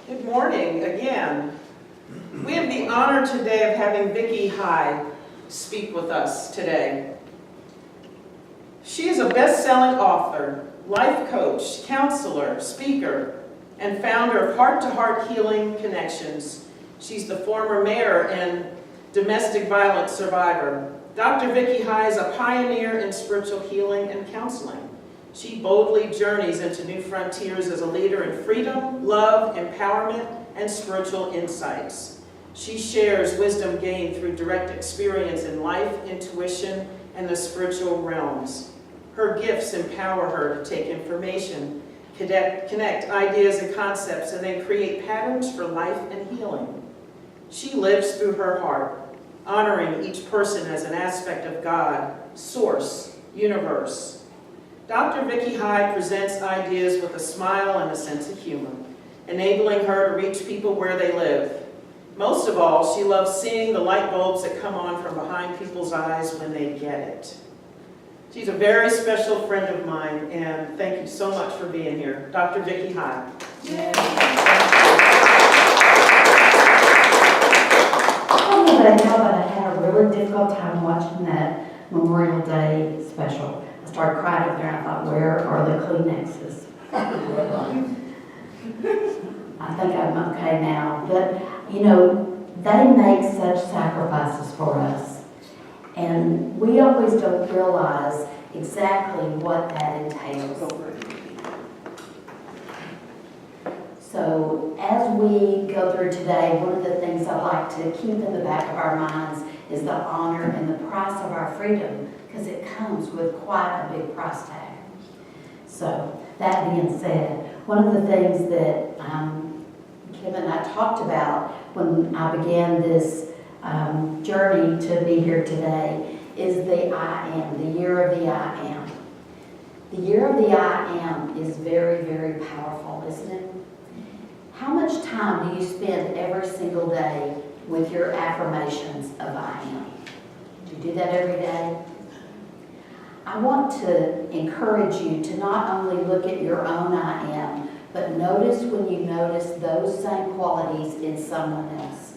Good morning again. We have the honor today of having Vicki speak with us today. She is a best-selling author, life coach, counselor, speaker, and founder of Heart to Heart Healing Connections. She's the former mayor and domestic violence survivor. Dr. Vicki is a pioneer in spiritual healing and counseling. She boldly journeys into new frontiers as a leader in freedom, love, empowerment, and spiritual insights. She shares wisdom gained through direct experience in life, intuition, and the spiritual realms. Her gifts empower her to take information, connect ideas and concepts, and then create patterns for life and healing. She lives through her heart, honoring each person as an aspect of God, source, universe. Dr. Vicki presents ideas with a smile and a sense of humor, enabling her to reach people where they live. Most of all, she loves seeing the light bulbs that come on from behind people's eyes when they get it. She's a very special friend of mine, and thank you so much for being here. Dr. Vicki I don't know about now, but I had a really difficult time watching that Memorial Day special. I started crying up there and I thought, where are the Kleenexes? I think I'm okay now. But, you know, they make such sacrifices for us. And we always don't realize exactly what that entails. So as we go through today, one of the things I like to keep in the back of our minds is the honor and the price of our freedom, because it comes with quite a big price tag. So that being said, one of the things that Kim and I talked about when I began this journey to be here today is the I am, the year of the I am. The year of the I am is very, very powerful, isn't it? How much time do you spend every single day with your affirmations of I am? Do you do that every day? I want to encourage you to not only look at your own I am, but notice when you notice those same qualities in someone else.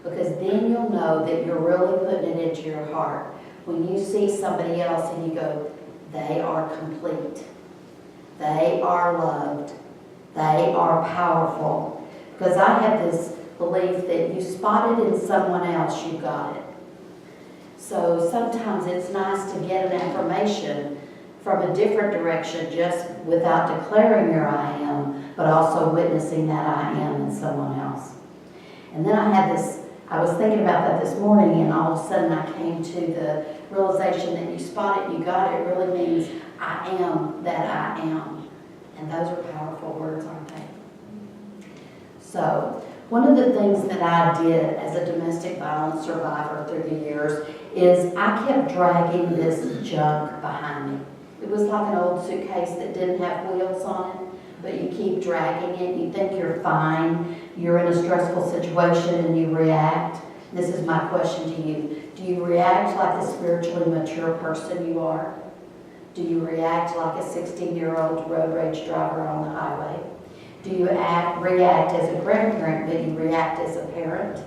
Because then you'll know that you're really putting it into your heart. When you see somebody else and you go, they are complete, they are loved, they are powerful. Because I have this belief that you spot it in someone else, you got it. So sometimes it's nice to get an affirmation from a different direction just without declaring your I am, but also witnessing that I am in someone else. And then I was thinking about that this morning, and all of a sudden I came to the realization that you spot it, you got it, really means I am that I am. And those are powerful words, aren't they? So one of the things that I did as a domestic violence survivor through the years is I kept dragging this junk behind me. It was like an old suitcase that didn't have wheels on it, but you keep dragging it. You think you're fine. You're in a stressful situation and you react. This is my question to you. Do you react like the spiritually mature person you are? Do you react like a 16-year-old road rage driver on the highway? Do you react as a grandparent, but you react as a parent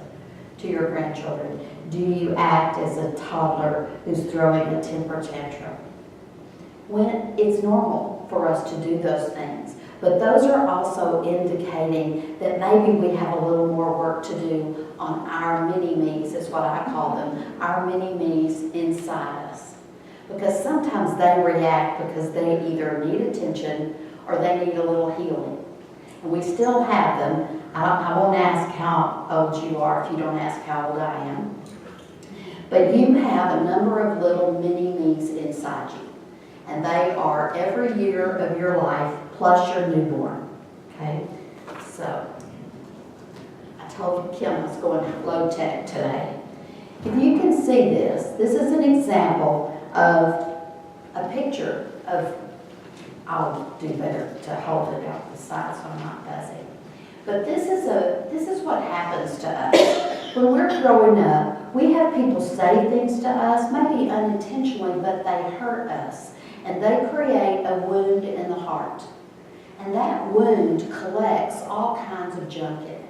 to your grandchildren? Do you act as a toddler who's throwing a temper tantrum? When it's normal for us to do those things, but those are also indicating that maybe we have a little more work to do on our mini-me's, is what I call them, our mini-me's inside us. Because sometimes they react because they either need attention or they need a little healing. And we still have them. I won't ask how old you are if you don't ask how old I am. But you have a number of little mini-me's inside you. And they are every year of your life plus your newborn. Okay? So, I told Kim I was going low tech today. If you can see this is an example of a picture of, I'll do better to hold it out the side so I'm not buzzing. But this is what happens to us. When we're growing up, we have people say things to us, maybe unintentionally, but they hurt us. And they create a wound in the heart. And that wound collects all kinds of junk in it.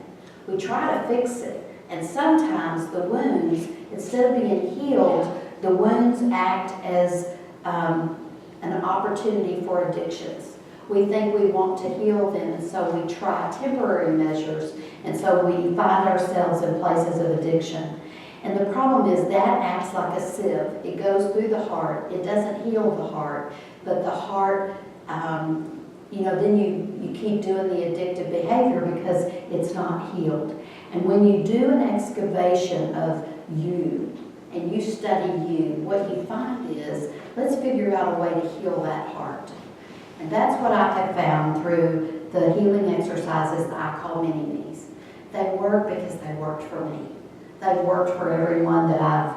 We try to fix it, and sometimes the wounds, instead of being healed, the wounds act as an opportunity for addictions. We think we want to heal them, and so we try temporary measures, and so we find ourselves in places of addiction. And the problem is that acts like a sieve. It goes through the heart. It doesn't heal the heart, but the heart, then you keep doing the addictive behavior because it's not healed. And when you do an excavation of you, and you study you, what you find is, let's figure out a way to heal that heart. And that's what I have found through the healing exercises that I call mini-me's. They work because they worked for me. They worked for everyone that I've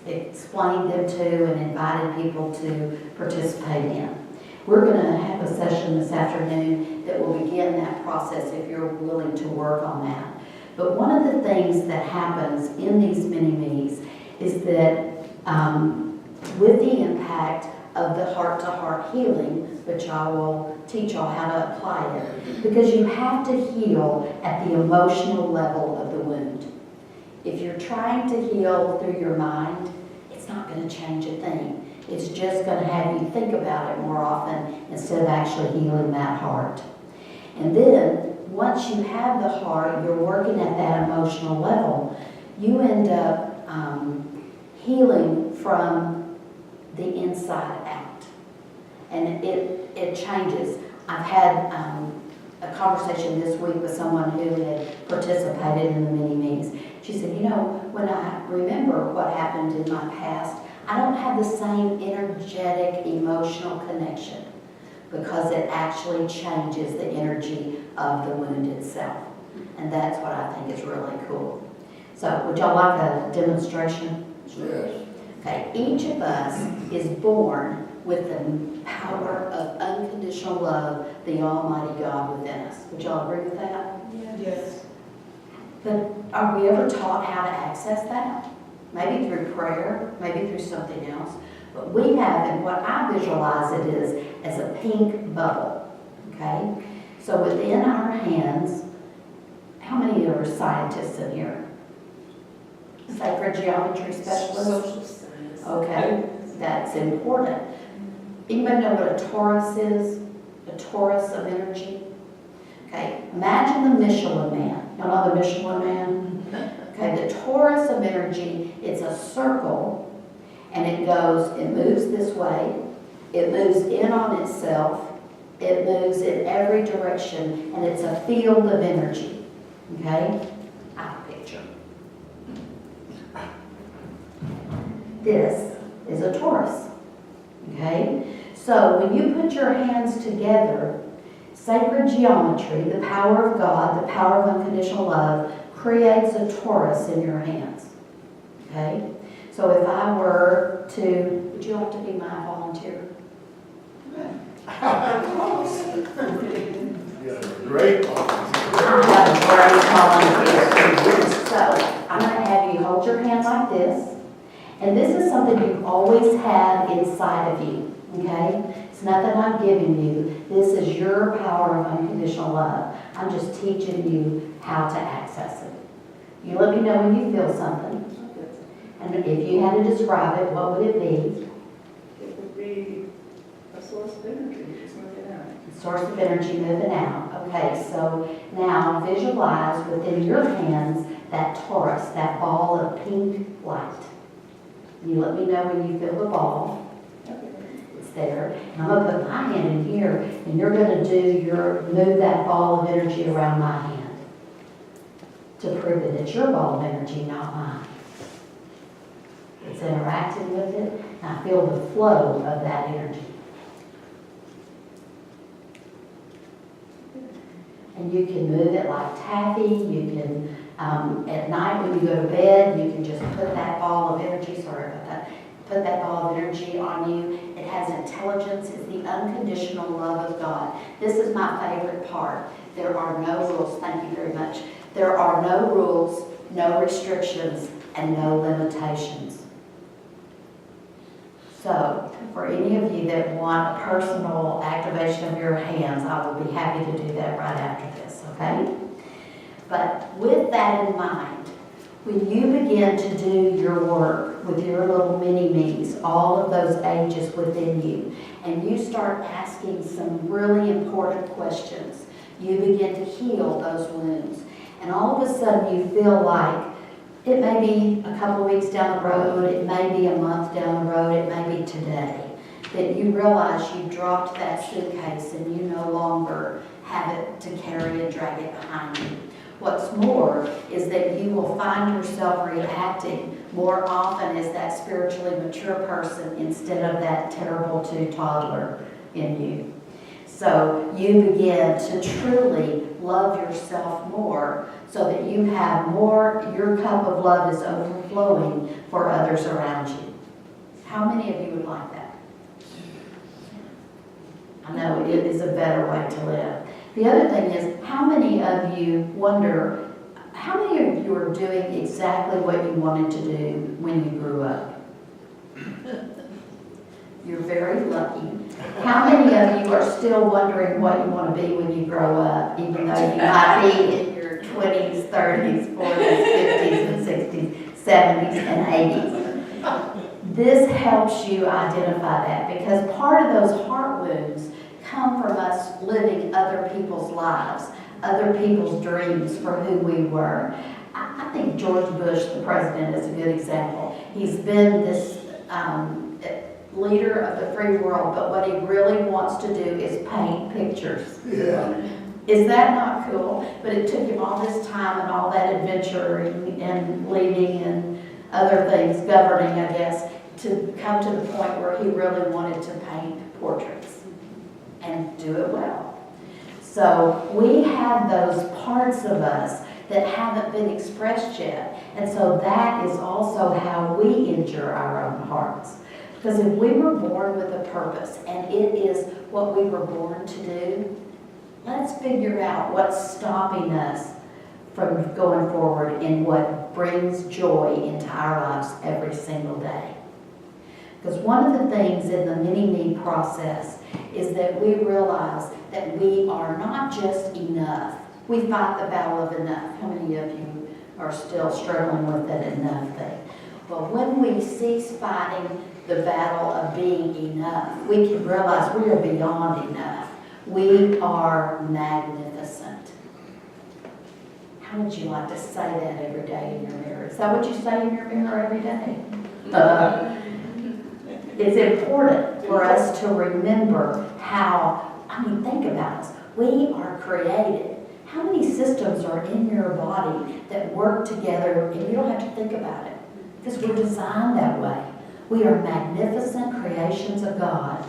explained them to and invited people to participate in. We're going to have a session this afternoon that will begin that process if you're willing to work on that. But one of the things that happens in these mini-me's is that with the impact of the heart-to-heart healing, which I will teach y'all how to apply it, because you have to heal at the emotional level of the wound. If you're trying to heal through your mind, it's not going to change a thing. It's just going to have you think about it more often instead of actually healing that heart. And then, once you have the heart, you're working at that emotional level, you end up healing from the inside out. And it changes. I've had a conversation this week with someone who had participated in the mini-me's. She said, when I remember what happened in my past, I don't have the same energetic, emotional connection because it actually changes the energy of the wound itself. And that's what I think is really cool. So would y'all like a demonstration? Yes. Okay, each of us is born with the power of unconditional love, the Almighty God within us. Would y'all agree with that? Yes. But are we ever taught how to access that? Maybe through prayer, maybe through something else. But we have, and what I visualize it is, as a pink bubble, okay? So within our hands, how many are scientists in here? Sacred geometry specialists? Social science. Okay, that's important. Anybody know what a torus is? A torus of energy? Okay, imagine the Michelin Man. Y'all know the Michelin Man? Okay, the torus of energy, it's a circle, and it moves this way, it moves in on itself, it moves in every direction, and it's a field of energy. Okay? I have a picture. This is a torus. Okay? So when you put your hands together, sacred geometry, the power of God, the power of unconditional love, creates a torus in your hands. Okay? So if I were to, would you like to be my volunteer? Great. I have a great volunteer. So I'm going to have you hold your hand like this. And this is something you've always had inside of you. Okay? It's nothing I'm giving you. This is your power of unconditional love. I'm just teaching you how to access it. You let me know when you feel something. And if you had to describe it, what would it be? It would be a source of energy, just moving out. Source of energy moving out. Okay, so now visualize within your hands that torus, that ball of pink light. And you let me know when you feel the ball. It's there. And I'm going to put my hand in here, and you're going to move that ball of energy around my hand to prove that it's your ball of energy, not mine. It's interacting with it, and I feel the flow of that energy. And you can move it like taffy. You can, at night when you go to bed, you can just put that ball of energy, put that ball of energy on you. It has intelligence. It's the unconditional love of God. This is my favorite part. There are no rules. Thank you very much. There are no rules, no restrictions, and no limitations. So, for any of you that want a personal activation of your hands, I will be happy to do that right after this, okay? But with that in mind, when you begin to do your work with your little mini-me's, all of those ages within you, and you start asking some really important questions, you begin to heal those wounds. And all of a sudden you feel like it may be a couple of weeks down the road, it may be a month down the road, it may be today, that you realize you dropped that suitcase and you no longer have it to carry and drag it behind you. What's more is that you will find yourself reacting more often as that spiritually mature person instead of that terrible 2 toddler in you. So you begin to truly love yourself more so that you have more, your cup of love is overflowing for others around you. How many of you would like that? I know it is a better way to live. The other thing is, how many of you wonder, how many of you are doing exactly what you wanted to do when you grew up? You're very lucky. How many of you are still wondering what you want to be when you grow up, even though you might be in your 20s, 30s, 40s, 50s, and 60s, 70s, and 80s? This helps you identify that, because part of those heart wounds come from us living other people's lives, other people's dreams for who we were. I think George Bush, the president, is a good example. He's been this leader of the free world, but what he really wants to do is paint pictures. Yeah. Is that not cool? But it took him all this time and all that adventure and leading and other things, governing, I guess, to come to the point where he really wanted to paint portraits and do it well. So we have those parts of us that haven't been expressed yet. And so that is also how we injure our own hearts. Because if we were born with a purpose and it is what we were born to do, let's figure out what's stopping us from going forward in what brings joy into our lives every single day. Because one of the things in the mini-me process is that we realize that we are not just enough. We fight the battle of enough. How many of you are still struggling with that enough thing? But when we cease fighting the battle of being enough, we can realize we are beyond enough. We are magnificent. How would you like to say that every day in your mirror? Is that what you say in your mirror every day? It's important for us to remember how, think about us. We are created. How many systems are in your body that work together and you don't have to think about it? Because we're designed that way. We are magnificent creations of God.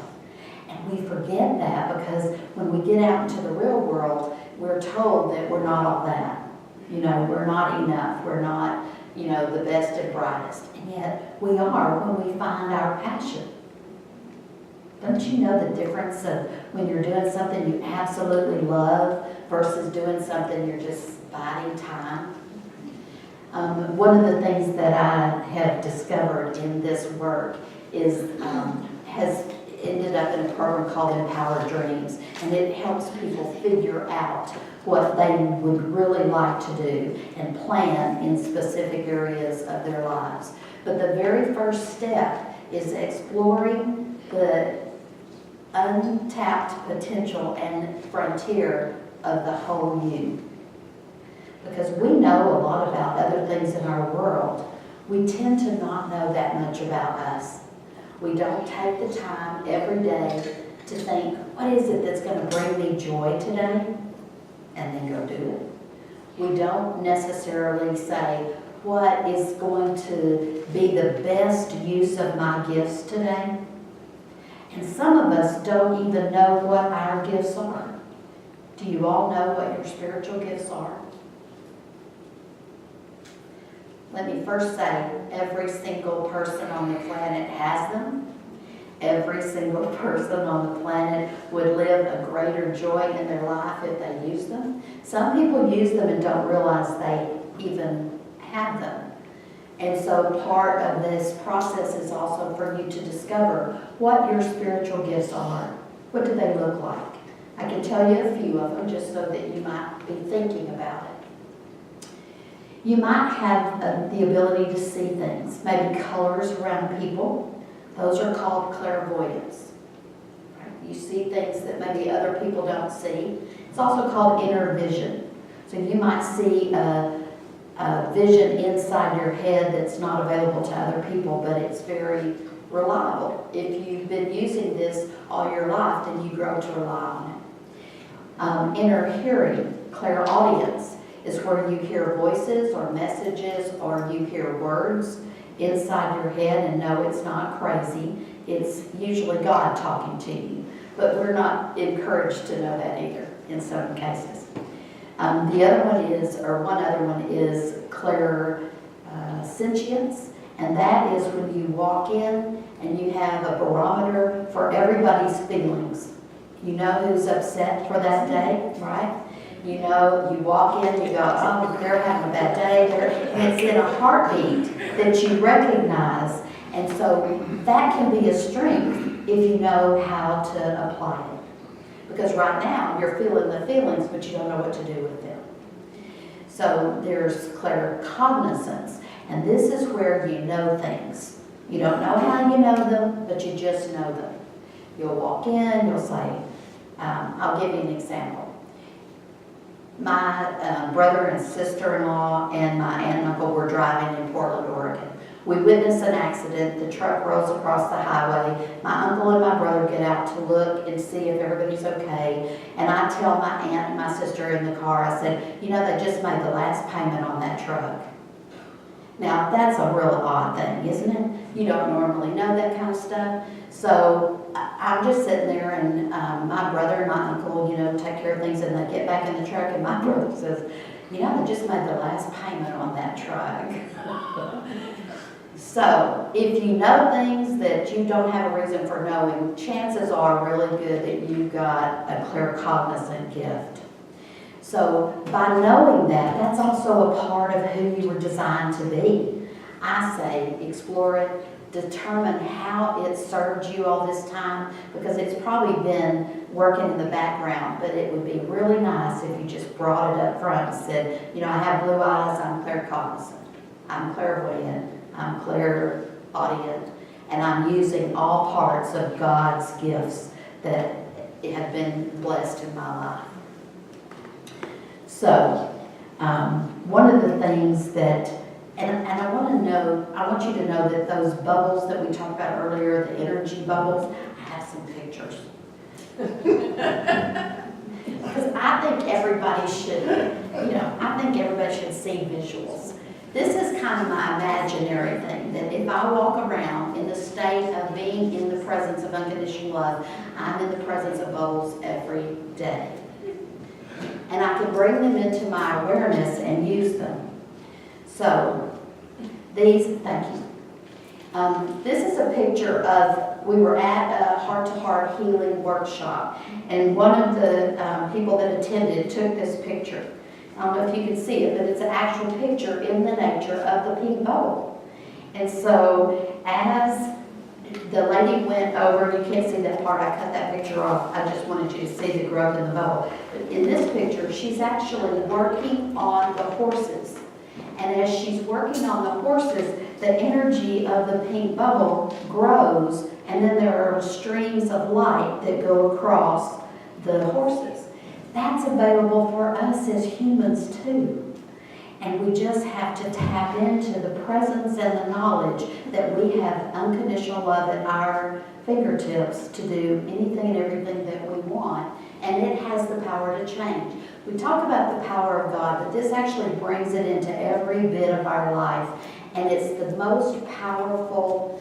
And we forget that because when we get out into the real world, we're told that we're not all that. We're not enough. We're not, the best and brightest. And yet we are when we find our passion. Don't you know the difference of when you're doing something you absolutely love versus doing something you're just biding time? One of the things that I have discovered in this work is has ended up in a program called Empowered Dreams, and it helps people figure out what they would really like to do and plan in specific areas of their lives. But the very first step is exploring the untapped potential and frontier of the whole you. Because we know a lot about other things in our world, we tend to not know that much about us. We don't take the time every day to think, what is it that's going to bring me joy today? And then go do it. We don't necessarily say, what is going to be the best use of my gifts today? And some of us don't even know what our gifts are. Do you all know what your spiritual gifts are? Let me first say, every single person on the planet has them. Every single person on the planet would live a greater joy in their life if they use them. Some people use them and don't realize they even have them. And so part of this process is also for you to discover what your spiritual gifts are. What do they look like? I can tell you a few of them just so that you might be thinking about it. You might have the ability to see things, maybe colors around people. Those are called clairvoyance. You see things that maybe other people don't see. It's also called inner vision. So you might see a vision inside your head that's not available to other people, but it's very reliable. If you've been using this all your life, then you grow to rely on it. Inner hearing, clairaudience, is where you hear voices or messages or you hear words inside your head and know it's not crazy. It's usually God talking to you. But we're not encouraged to know that either in some cases. The other one is, or one other one is clairsentience, and that is when you walk in and you have a barometer for everybody's feelings. You know who's upset for that day, right? You know, you walk in, you go, oh, they're having a bad day. And it's in a heartbeat that you recognize. And so that can be a strength if you know how to apply it. Because right now, you're feeling the feelings, but you don't know what to do with them. So there's claircognizance, and this is where you know things. You don't know how you know them, but you just know them. You'll walk in, you'll say, I'll give you an example. My brother and sister-in-law and my aunt and uncle were driving in Portland, Oregon. We witnessed an accident. The truck rolls across the highway. My uncle and my brother get out to look and see if everybody's okay. And I tell my aunt and my sister in the car, I said, you know, they just made the last payment on that truck. Now, that's a real odd thing, isn't it? You don't normally know that kind of stuff. So I'm just sitting there, and my brother and my uncle, you know, take care of things, and they get back in the truck, and my brother says, you know, they just made the last payment on that truck. So if you know things that you don't have a reason for knowing, chances are really good that you've got a claircognizant gift. So by knowing that, that's also a part of who you were designed to be. I say explore it, determine how it served you all this time, because it's probably been working in the background, but it would be really nice if you just brought it up front and said, you know, I have blue eyes, I'm claircognizant, I'm clairvoyant, I'm clairaudient, and I'm using all parts of God's gifts that have been blessed in my life. So, one of the things that, and I want you to know that those bubbles that we talked about earlier, the energy bubbles, I have some pictures. Because I think everybody should, see visuals. This is kind of my imaginary thing, that if I walk around in the state of being in the presence of unconditional love, I'm in the presence of bubbles every day. And I can bring them into my awareness and use them. So, thank you. This is a picture of, we were at a heart-to-heart healing workshop, and one of the people that attended took this picture. I don't know if you can see it, but it's an actual picture in the nature of the pink bubble. And so, as the lady went over, you can't see that part, I cut that picture off, I just wanted you to see the growth in the bubble. But in this picture, she's actually working on the horses. And as she's working on the horses, the energy of the pink bubble grows, and then there are streams of light that go across the horses. That's available for us as humans too. And we just have to tap into the presence and the knowledge that we have unconditional love at our fingertips to do anything and everything that we want. And it has the power to change. We talk about the power of God, but this actually brings it into every bit of our life. And it's the most powerful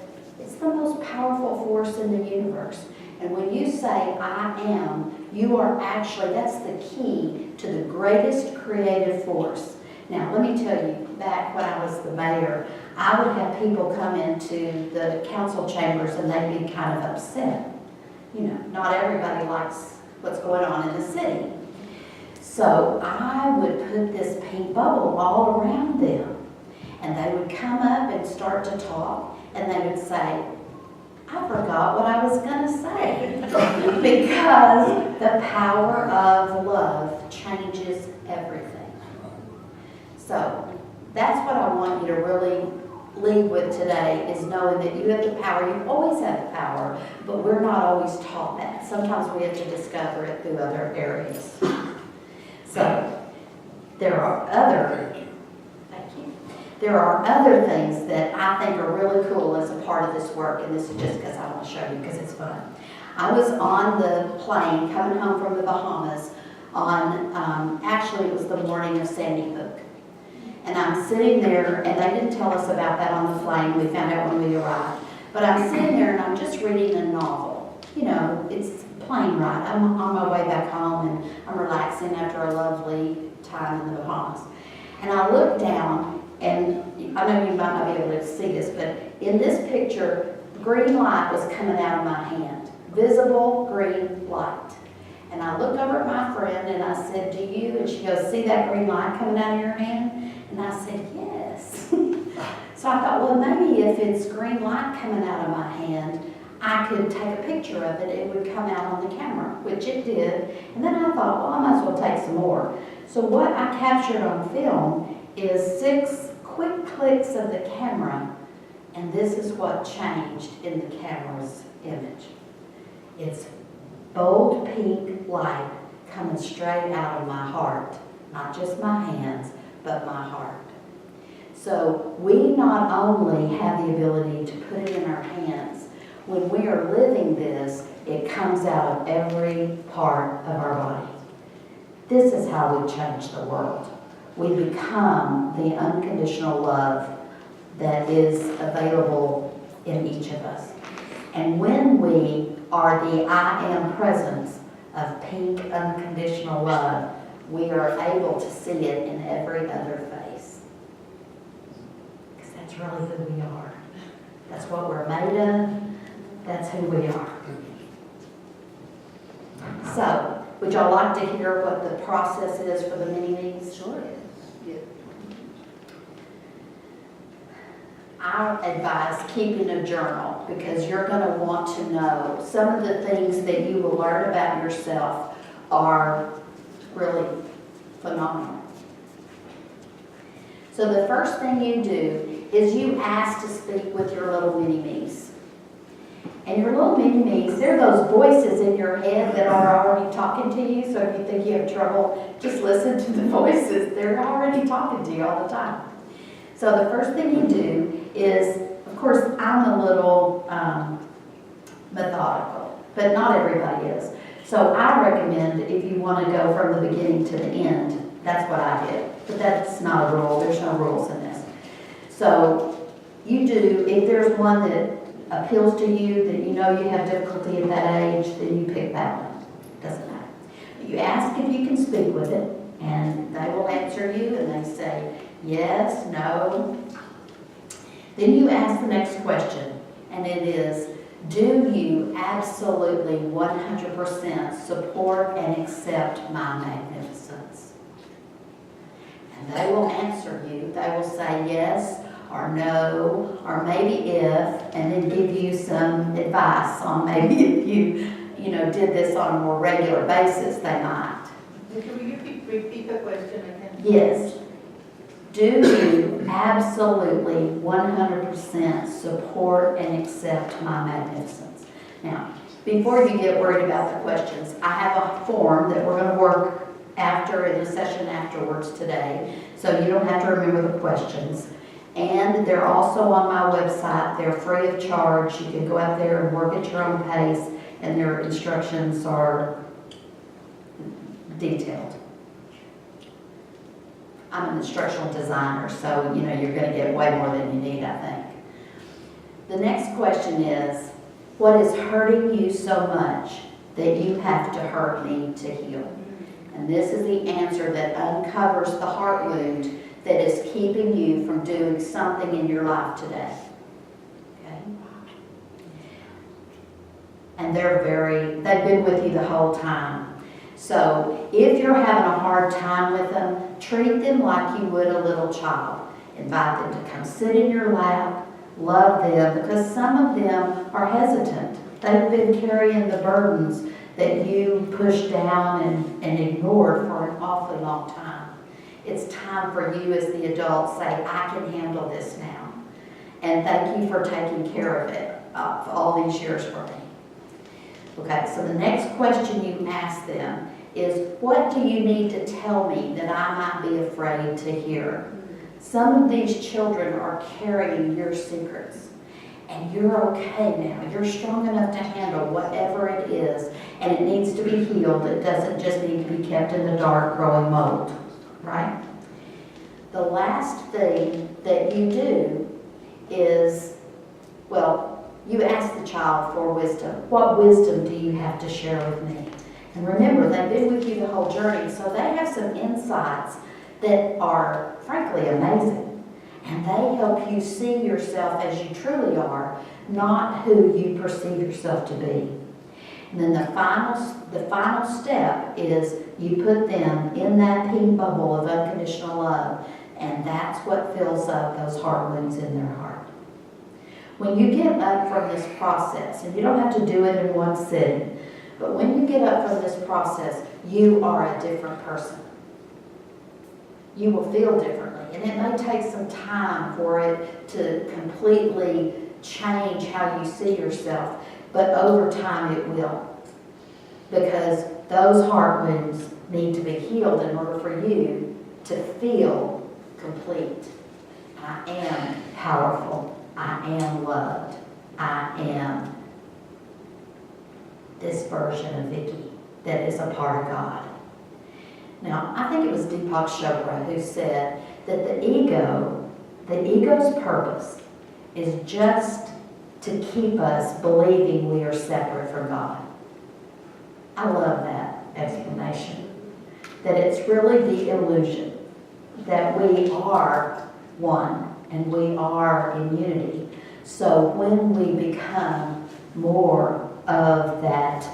force in the universe. And when you say, I am, you are actually, that's the key to the greatest creative force. Now, let me tell you, back when I was the mayor, I would have people come into the council chambers and they'd be kind of upset. You know, not everybody likes what's going on in the city. So I would put this pink bubble all around them. And they would come up and start to talk, and they would say, I forgot what I was going to say. Because the power of love changes everything. So that's what I want you to really leave with today, is knowing that you have the power. You always have the power, but we're not always taught that. Sometimes we have to discover it through other areas. So there are other things that I think are really cool as a part of this work, and this is just because I want to show you because it's fun. I was on the plane coming home from the Bahamas on, actually it was the morning of Sandy Hook. And I'm sitting there, and they didn't tell us about that on the plane, we found out when we arrived. But I'm sitting there and I'm just reading a novel. You know, it's plane ride. I'm on my way back home and I'm relaxing after a lovely time in the Bahamas. And I look down, and I know you might not be able to see this, but in this picture, green light was coming out of my hand. Visible green light. And I looked over at my friend and I said, do you? And she goes, see that green light coming out of your hand? And I said, yes. So I thought, well, maybe if it's green light coming out of my hand, I could take a picture of it. It would come out on the camera, which it did. And then I thought, well, I might as well take some more. So what I captured on film is 6 quick clicks of the camera, and this is what changed in the camera's image. It's bold pink light coming straight out of my heart, not just my hands, but my heart. So we not only have the ability to put it in our hands, when we are living this, it comes out of every part of our body. This is how we change the world. We become the unconditional love that is available in each of us. And when we are the I am presence of pink unconditional love, we are able to see it in every other face. Because that's really who we are. That's what we're made of. That's who we are. So, would y'all like to hear what the process is for the mini-me's? Sure. Yeah. I advise keeping a journal, because you're going to want to know some of the things that you will learn about yourself are really phenomenal. So the first thing you do is you ask to speak with your little mini-me's. And your little mini-me's, they're those voices in your head that are already talking to you. So if you think you have trouble, just listen to the voices. They're already talking to you all the time. So the first thing you do is, of course, I'm a little methodical, but not everybody is. So I recommend, if you want to go from the beginning to the end, that's what I did. But that's not a rule. There's no rules in this. So you do, if there's one that appeals to you, that you know you have difficulty at that age, then you pick that one. Doesn't matter. You ask if you can speak with it, and they will answer you, and they say yes, no. Then you ask the next question, and it is, do you absolutely 100% support and accept my magnificence? And they will answer you. They will say yes or no, or maybe if, and then give you some advice on maybe if you did this on a more regular basis, they might. Vicki, will you repeat the question again? Yes. Do you absolutely 100% support and accept my magnificence? Now, before you get worried about the questions, I have a form that we're going to work after in the session afterwards today, so you don't have to remember the questions. And they're also on my website. They're free of charge. You can go out there and work at your own pace, and their instructions are detailed. I'm an instructional designer, so you're going to get way more than you need, I think. The next question is, what is hurting you so much that you have to hurt me to heal? And this is the answer that uncovers the heart wound that is keeping you from doing something in your life today. Okay? And they've been with you the whole time. So if you're having a hard time with them, treat them like you would a little child. Invite them to come sit in your lap, love them, because some of them are hesitant. They've been carrying the burdens that you pushed down and ignored for an awfully long time. It's time for you as the adult say, I can handle this now. And thank you for taking care of it for all these years for me. Okay, so the next question you ask them is, what do you need to tell me that I might be afraid to hear? Some of these children are carrying your secrets, and you're okay now. You're strong enough to handle whatever it is, and it needs to be healed. It doesn't just need to be kept in the dark growing mold, right? The last thing that you do is, well, you ask the child for wisdom. What wisdom do you have to share with me? And remember, they've been with you the whole journey, so they have some insights that are, frankly, amazing. And they help you see yourself as you truly are, not who you perceive yourself to be. And then the final step is you put them in that pink bubble of unconditional love, and that's what fills up those heart wounds in their heart. When you get up from this process, and you don't have to do it in one sitting, but when you get up from this process, you are a different person. You will feel differently, and it may take some time for it to completely change how you see yourself, but over time it will. Because those heart wounds need to be healed in order for you to feel complete. I am powerful. I am loved. I am this version of Vicki that is a part of God. Now, I think it was Deepak Chopra who said that the ego's purpose is just to keep us believing we are separate from God. I love that explanation. That it's really the illusion that we are one and we are in unity. So when we become more of that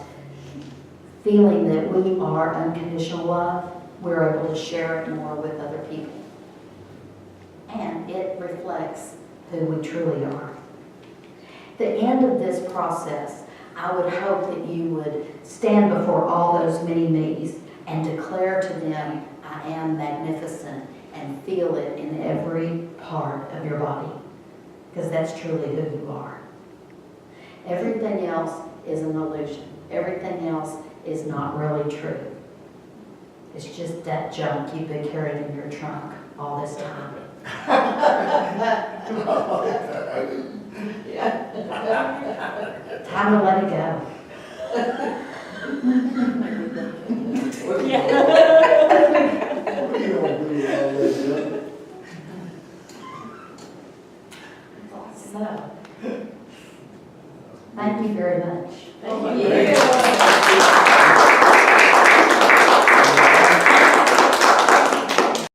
feeling that we are unconditional love, we're able to share it more with other people. And it reflects who we truly are. At the end of this process, I would hope that you would stand before all those many me's and declare to them, I am magnificent, and feel it in every part of your body. Because that's truly who you are. Everything else is an illusion. Everything else is not really true. It's just that junk you've been carrying in your trunk all this time. Time to let it go. What are you gonna do with all that junk? So, thank you very much. Thank you.